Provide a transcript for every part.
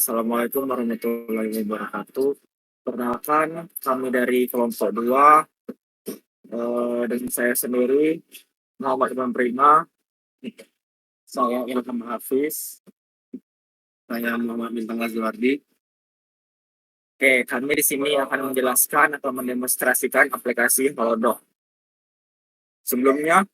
Assalamualaikum warahmatullahi wabarakatuh. Perkenalkan, kami dari kelompok 2, dengan saya sendiri, Muhammad Imam Prima, saya Ilham Hafiz, saya Muhammad Bintang Lazuardi. Oke, kami di sini akan menjelaskan atau mendemonstrasikan aplikasi Halodoc. Sebelumnya,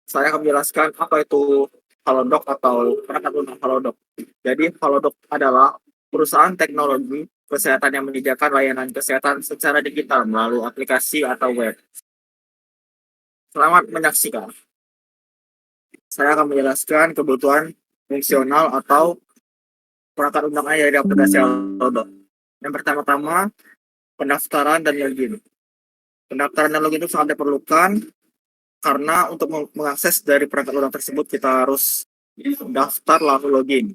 saya akan menjelaskan apa itu Halodoc atau perangkat lunak Halodoc. Jadi, Halodoc adalah perusahaan teknologi kesehatan yang menyediakan layanan kesehatan secara digital melalui aplikasi atau web. Selamat menyaksikan. Saya akan menjelaskan kebutuhan fungsional atau perangkat lunak dari aplikasi Halodoc. Yang pertama-tama, pendaftaran dan login. Pendaftaran dan login itu sangat diperlukan karena untuk mengakses dari perangkat lunak tersebut kita harus daftar lalu login.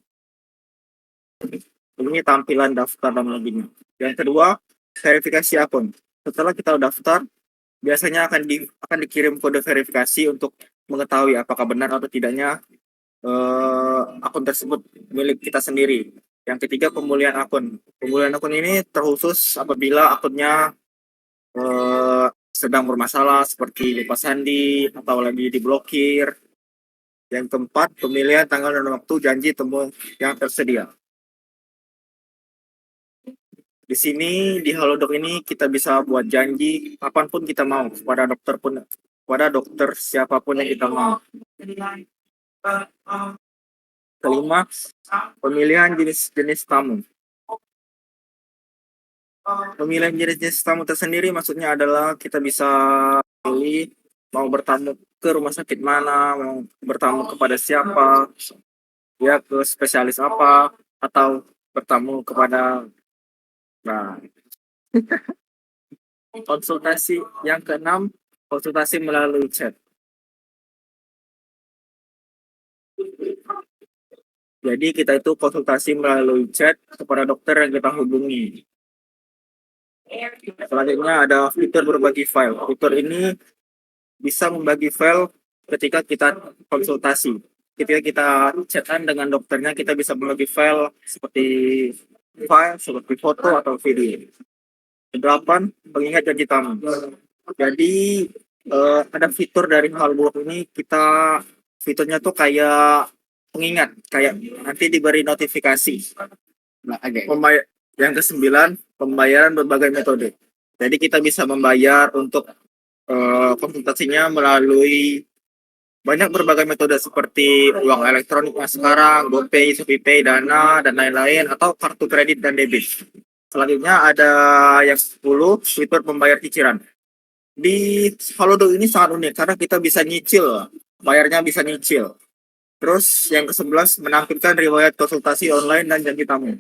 Ini tampilan daftar dan login. Yang kedua, verifikasi akun. Setelah kita daftar, biasanya akan dikirim kode verifikasi untuk mengetahui apakah benar atau tidaknya akun tersebut milik kita sendiri. Yang ketiga, pemulihan akun. Pemulihan akun ini terkhusus apabila akunnya sedang bermasalah seperti lupa sandi atau lagi diblokir. Yang keempat, pemilihan tanggal dan waktu janji temu yang tersedia. Di sini di Halodoc ini kita bisa buat janji kapanpun kita mau kepada dokter siapapun yang kita mau. Kelima, pemilihan jenis tamu. Pemilihan jenis tamu tersendiri maksudnya adalah kita bisa pilih mau bertamu ke rumah sakit mana, mau bertamu kepada siapa, ya ke spesialis apa, atau bertamu kepada konsultasi. Yang keenam, konsultasi melalui chat. Jadi kita itu konsultasi melalui chat kepada dokter yang kita hubungi. Selanjutnya ada fitur berbagi file. Fitur ini bisa membagi file ketika kita konsultasi. Ketika kita chatan dengan dokternya, kita bisa membagi file seperti foto atau video. Kedelapan, pengingat janji tamu. Jadi ada fitur dari Halodoc ini, fiturnya tuh kayak pengingat, kayak nanti diberi notifikasi. Yang ke-9, pembayaran berbagai metode. Jadi kita bisa membayar untuk konsultasinya melalui banyak berbagai metode seperti uang elektroniknya sekarang, GoPay, ShopeePay, Dana, dan lain-lain, atau kartu kredit dan debit. Selanjutnya ada yang 10, fitur pembayar cicilan. Di Halodoc ini sangat unik karena kita bisa nyicil, bayarnya bisa nyicil. Terus yang ke-11, menampilkan riwayat konsultasi online dan janji tamu.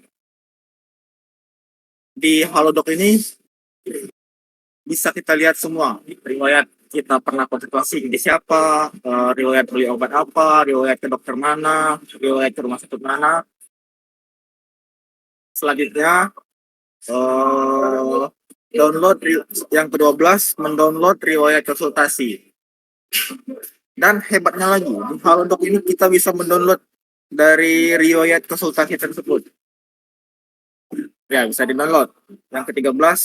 Di Halodoc ini bisa kita lihat semua riwayat kita pernah konsultasi di siapa, riwayat beli obat apa, riwayat ke dokter mana, riwayat ke rumah sakit mana. Selanjutnya download yang ke-12, mendownload riwayat konsultasi. Dan hebatnya lagi, di Halodoc ini kita bisa mendownload dari riwayat konsultasi tersebut. Ya, bisa di-download. Yang ke-13,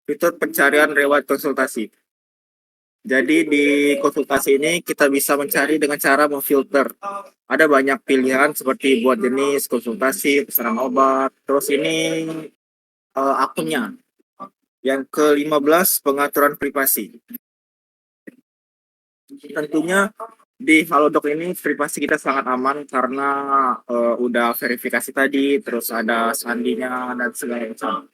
fitur pencarian riwayat konsultasi. Jadi di konsultasi ini kita bisa mencari dengan cara memfilter. Ada banyak pilihan seperti buat jenis konsultasi, pesanan obat. Terus ini akunnya. Yang ke-15, pengaturan privasi. Tentunya di Halodoc ini privasi kita sangat aman karena udah verifikasi tadi, terus ada sandinya dan segala macam.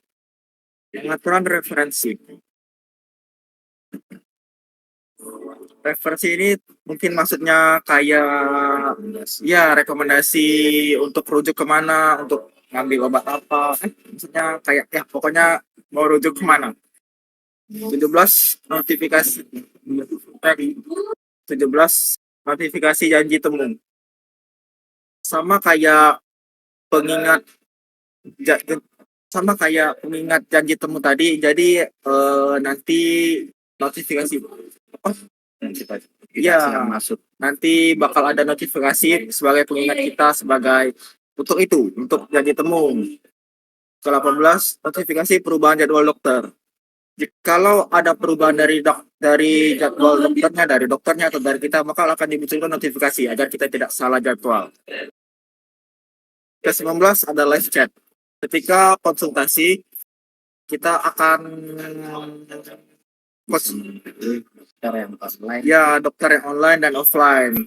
Pengaturan referensi. Referensi ini mungkin maksudnya kayak ya rekomendasi untuk rujuk kemana, untuk ngambil obat apa, maksudnya kayak ya pokoknya mau rujuk kemana. 17, notifikasi. 17, notifikasi janji temu. Sama kayak pengingat janji temu tadi. Jadi nanti notifikasi apa? Ya, masuk. Nanti bakal ada notifikasi sebagai pengingat kita, sebagai Untuk itu, untuk janji temu. Ke-18, notifikasi perubahan jadwal dokter. Kalau ada perubahan dari jadwal dokternya, dari dokternya atau dari kita, maka akan dimunculkan notifikasi agar kita tidak salah jadwal. Ke-19 ada live chat. Ketika konsultasi, kita akan Dokter yang online ya dokter yang online dan offline.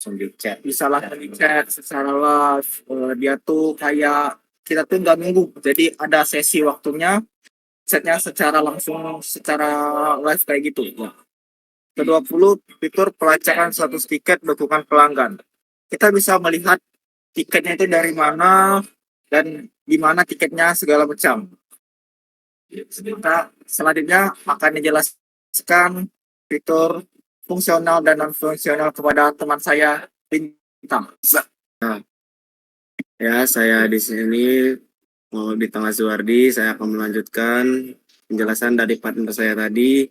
langsung di chat. Bisa lah di chat secara live. Dia tuh kayak kita tuh nggak nunggu. Jadi ada sesi waktunya, chatnya secara langsung, secara live kayak gitu. Ya. Ke-20, fitur pelacakan status tiket dukungan pelanggan. Kita bisa melihat tiketnya itu dari mana dan di mana tiketnya segala macam. Kita selanjutnya akan dijelaskan fitur fungsional dan non fungsional kepada teman saya Bintang. Ya, saya di sini mau di tengah Zuardi, saya akan melanjutkan penjelasan dari partner saya tadi.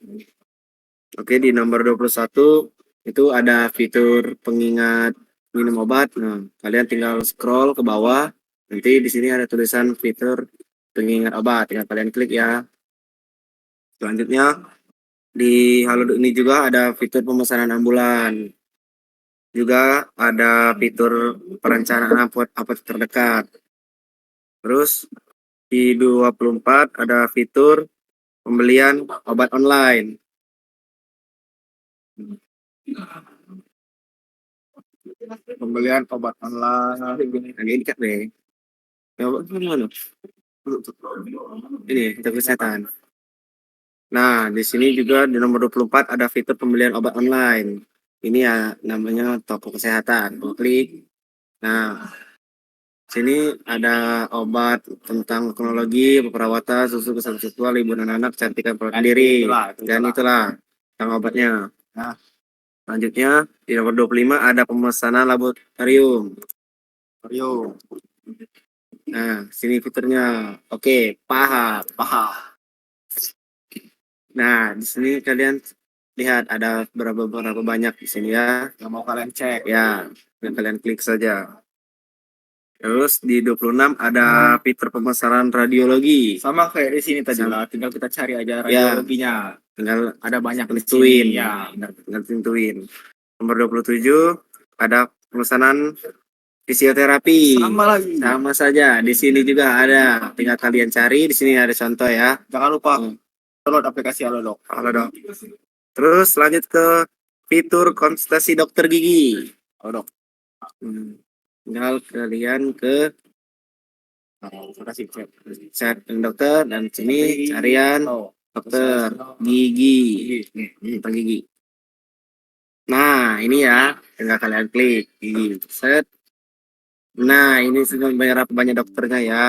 Oke, di nomor 21 itu ada fitur pengingat minum obat. Nah, kalian tinggal scroll ke bawah. Nanti di sini ada tulisan fitur pengingat obat. Tinggal kalian klik ya. Selanjutnya di Halodoc ini juga ada fitur pemesanan ambulan. Juga ada fitur perencanaan apotek terdekat. Terus di 24 ada fitur pembelian obat online. Pembelian obat online. Ini kan deh. Ya, obat gimana? Ini untuk kesehatan. Nah, di sini juga di nomor 24 ada fitur pembelian obat online. Ini ya namanya toko kesehatan. Klik. Nah, sini ada obat tentang teknologi, perawatan, susu kesehatan seksual, ibu dan anak, kecantikan perawatan diri. Dan itulah tentang obatnya. Nah, selanjutnya di nomor 25 ada pemesanan laboratorium. Nah, sini fiturnya. Oke, paham. Nah, di sini kalian lihat ada berapa banyak di sini ya. yang mau kalian cek. Ya, dan kalian klik saja. Terus di 26 ada fitur pemesanan radiologi. Sama kayak di sini tadi Sama. lah, tinggal kita cari aja Ya. radiologinya. Tinggal Ada banyak tentuin. Ya, Tinggal tentuin. Nomor 27 ada pemesanan fisioterapi. Sama saja. Di sini juga ada. Tinggal kalian cari. Di sini ada contoh ya. Jangan lupa download aplikasi Halodoc. Terus lanjut ke fitur konsultasi dokter gigi. Halodoc. Tinggal kalian ke chat dokter dan sini carian dokter gigi. Dokter gigi. Nah, ini ya, tinggal kalian klik gigi. Set. Nah, ini sudah banyak dokternya ya.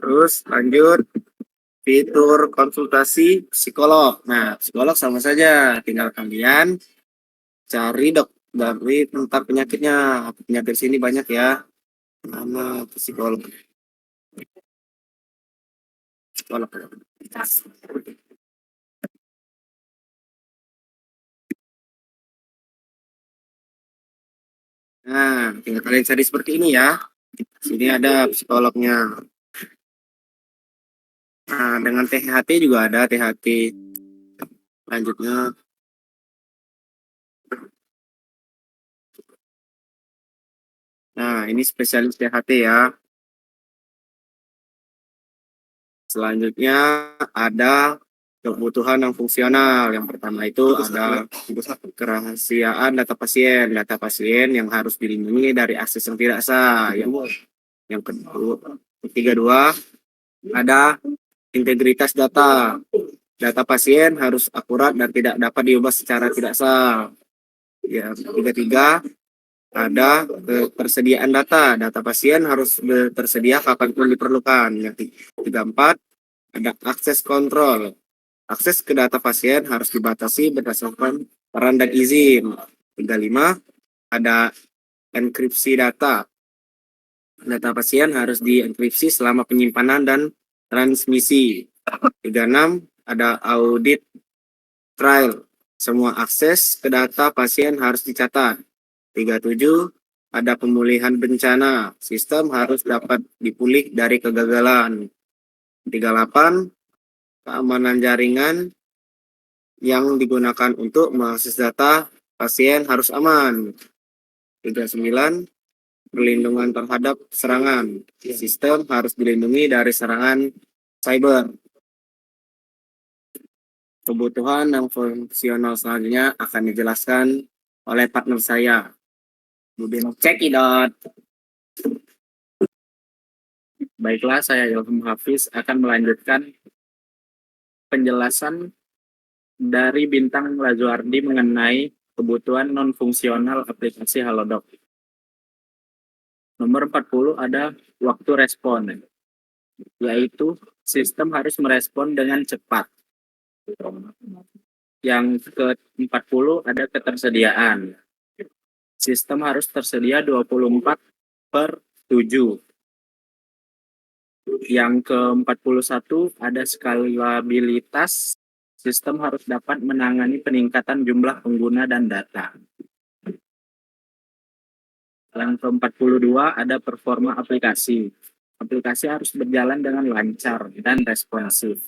Terus lanjut fitur konsultasi psikolog. Nah, psikolog sama saja, tinggal kalian cari dari tentang penyakitnya. Penyakit sini banyak ya. Nama psikolog. Nah, tinggal kalian cari seperti ini ya. Sini ada psikolognya. Nah, dengan THT juga ada THT. Lanjutnya. Nah, ini spesialis THT ya. Selanjutnya ada kebutuhan yang fungsional. Yang pertama itu ada kerahasiaan data pasien. Data pasien yang harus dilindungi dari akses yang tidak sah. Yang kedua, ketiga dua ada integritas data. Data pasien harus akurat dan tidak dapat diubah secara tidak sah. Yang ketiga ada ketersediaan data. Data pasien harus tersedia kapanpun diperlukan. Yang keempat ada akses kontrol. Akses ke data pasien harus dibatasi berdasarkan peran dan izin. 35 ada enkripsi data. Data pasien harus dienkripsi selama penyimpanan dan transmisi. 36 ada audit trial. Semua akses ke data pasien harus dicatat. 37, ada pemulihan bencana. Sistem harus dapat dipulih dari kegagalan. 38, keamanan jaringan yang digunakan untuk mengakses data pasien harus aman. 39, perlindungan terhadap serangan. Sistem harus dilindungi dari serangan cyber. Kebutuhan dan fungsional selanjutnya akan dijelaskan oleh partner saya, Budin Cekidot. Baiklah, saya Ilham Hafiz akan melanjutkan penjelasan dari Bintang Lazuardi mengenai kebutuhan non-fungsional aplikasi Halodoc. Nomor 40 ada waktu respon, yaitu sistem harus merespon dengan cepat. Yang ke-40 ada ketersediaan. Sistem harus tersedia 24/7. Yang ke-41 ada skalabilitas. Sistem harus dapat menangani peningkatan jumlah pengguna dan data. Yang ke-42 ada performa aplikasi. Aplikasi harus berjalan dengan lancar dan responsif.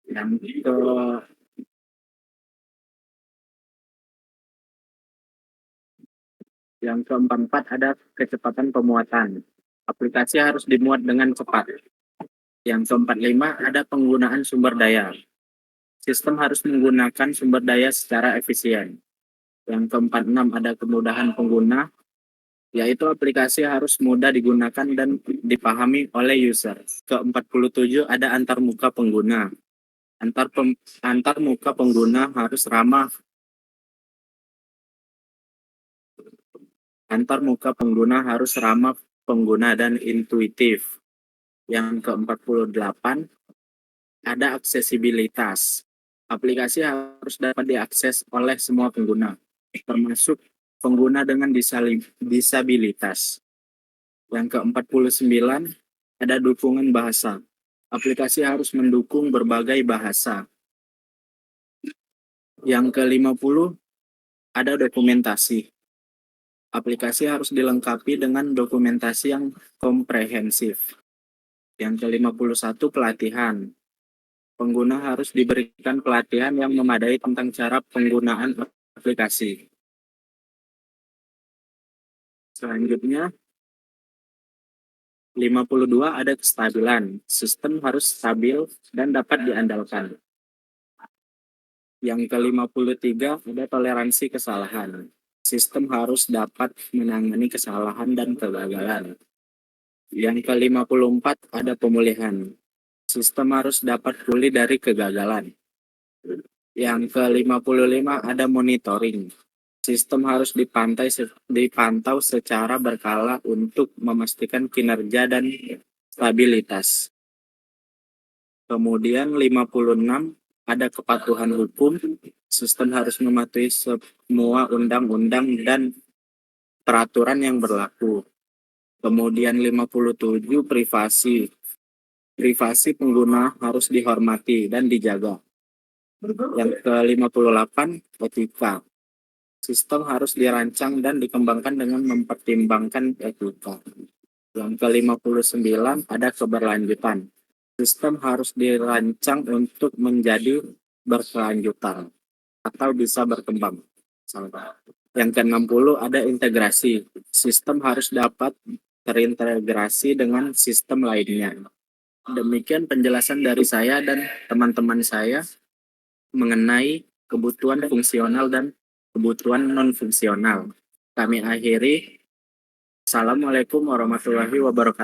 Yang ke-44 ada kecepatan pemuatan. Aplikasi harus dimuat dengan cepat. Yang ke-45 ada penggunaan sumber daya. Sistem harus menggunakan sumber daya secara efisien. Yang ke-46 ada kemudahan pengguna, yaitu aplikasi harus mudah digunakan dan dipahami oleh user. Ke-47 ada antarmuka pengguna. Antarmuka pengguna harus ramah. Antarmuka pengguna harus ramah pengguna dan intuitif. Yang ke-48 ada aksesibilitas. Aplikasi harus dapat diakses oleh semua pengguna, termasuk pengguna dengan disabilitas. Yang ke-49 ada dukungan bahasa. Aplikasi harus mendukung berbagai bahasa. Yang ke-50 ada dokumentasi. Aplikasi harus dilengkapi dengan dokumentasi yang komprehensif. Yang ke-51 pelatihan. Pengguna harus diberikan pelatihan yang memadai tentang cara penggunaan aplikasi. Selanjutnya, 52 ada kestabilan. Sistem harus stabil dan dapat diandalkan. Yang ke-53 ada toleransi kesalahan. Sistem harus dapat menangani kesalahan dan kegagalan. Yang ke-54 ada pemulihan. Sistem harus dapat pulih dari kegagalan. Yang ke-55 ada monitoring. Sistem harus dipantau secara berkala untuk memastikan kinerja dan stabilitas. Kemudian 56 ada kepatuhan hukum. Sistem harus mematuhi semua undang-undang dan peraturan yang berlaku. Kemudian 57 privasi. Privasi pengguna harus dihormati dan dijaga. Yang ke-58 etika. Sistem harus dirancang dan dikembangkan dengan mempertimbangkan etika. Yang ke-59 ada keberlanjutan. Sistem harus dirancang untuk menjadi berkelanjutan atau bisa berkembang. Yang ke-60 ada integrasi. Sistem harus dapat terintegrasi dengan sistem lainnya. Demikian penjelasan dari saya dan teman-teman saya mengenai kebutuhan fungsional dan kebutuhan non-fungsional. Kami akhiri. Assalamualaikum warahmatullahi wabarakatuh.